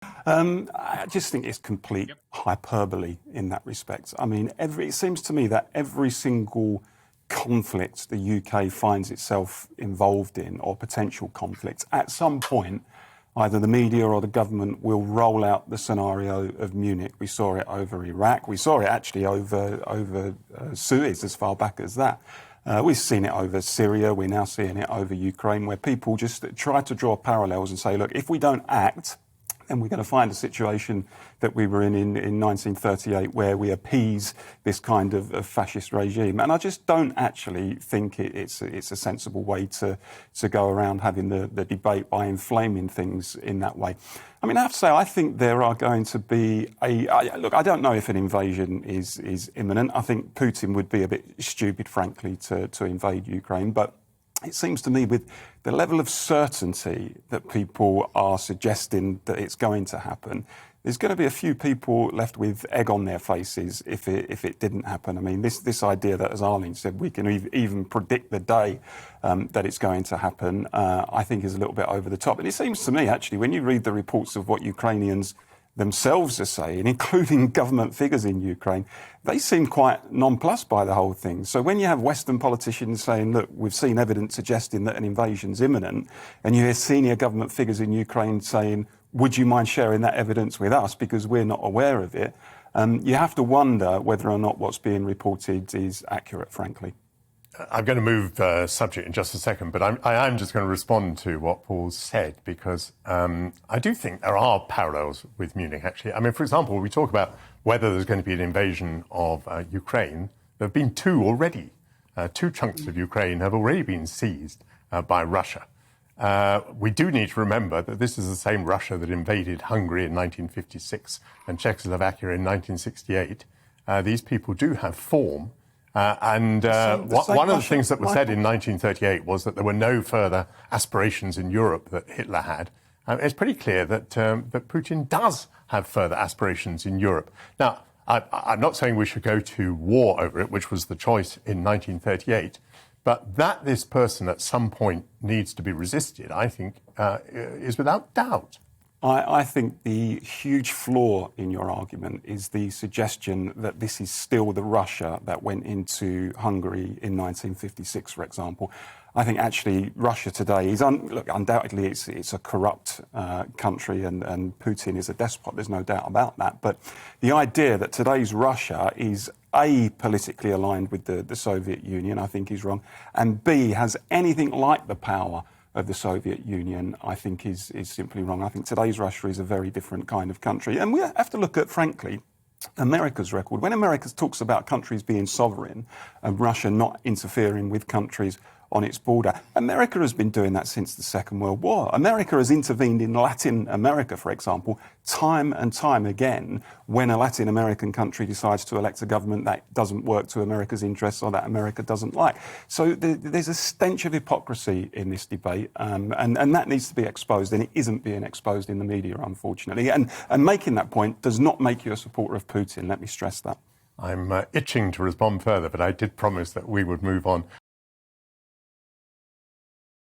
I just think it's complete hyperbole in that respect. I mean, it seems to me that every single conflict the UK finds itself involved in, or potential conflicts, at some point, either the media or the government will roll out the scenario of Munich. We saw it over Iraq. We saw it actually over Suez as far back as that. We've seen it over Syria. We're now seeing it over Ukraine, where people just try to draw parallels and say, look, if we don't act, then we're going to find a situation that we were in 1938, where we appease this kind of fascist regime. And I just don't actually think it's a sensible way to go around having the debate by inflaming things in that way. I mean, I have to say, I think there are going to be look, I don't know if an invasion is imminent. I think Putin would be a bit stupid, frankly, to invade Ukraine. But it seems to me, with the level of certainty that people are suggesting that it's going to happen, there's going to be a few people left with egg on their faces if it didn't happen. I mean, this idea that, as Arlene said, we can even predict the day that it's going to happen, I think is a little bit over the top. And it seems to me, actually, when you read the reports of what Ukrainians themselves are saying, including government figures in Ukraine, they seem quite nonplussed by the whole thing. So when you have Western politicians saying, look, we've seen evidence suggesting that an invasion's imminent, and you hear senior government figures in Ukraine saying, would you mind sharing that evidence with us because we're not aware of it, you have to wonder whether or not what's being reported is accurate, frankly. I'm going to move subject in just a second, but I am just going to respond to what Paul said, because I do think there are parallels with Munich, actually. I mean, for example, we talk about whether there's going to be an invasion of Ukraine. There have been two already. Two chunks of Ukraine have already been seized by Russia. We do need to remember that this is the same Russia that invaded Hungary in 1956 and Czechoslovakia in 1968. These people do have form. One of the things that was said in 1938 was that there were no further aspirations in Europe that Hitler had. It's pretty clear that Putin does have further aspirations in Europe. Now, I'm not saying we should go to war over it, which was the choice in 1938, but that this person at some point needs to be resisted, I think, is without doubt. I think the huge flaw in your argument is the suggestion that this is still the Russia that went into Hungary in 1956, for example. I think actually Russia today is, undoubtedly it's a corrupt country, and Putin is a despot, there's no doubt about that. But the idea that today's Russia is A, politically aligned with the Soviet Union, I think is wrong, and B, has anything like the power of the Soviet Union, I think is simply wrong. I think today's Russia is a very different kind of country. And we have to look at, frankly, America's record. When America talks about countries being sovereign and Russia not interfering with countries on its border, America has been doing that since the Second World War. America has intervened in Latin America, for example, time and time again when a Latin American country decides to elect a government that doesn't work to America's interests or that America doesn't like. So there's a stench of hypocrisy in this debate, and that needs to be exposed, and it isn't being exposed in the media, unfortunately. And making that point does not make you a supporter of Putin, let me stress that. I'm itching to respond further, but I did promise that we would move on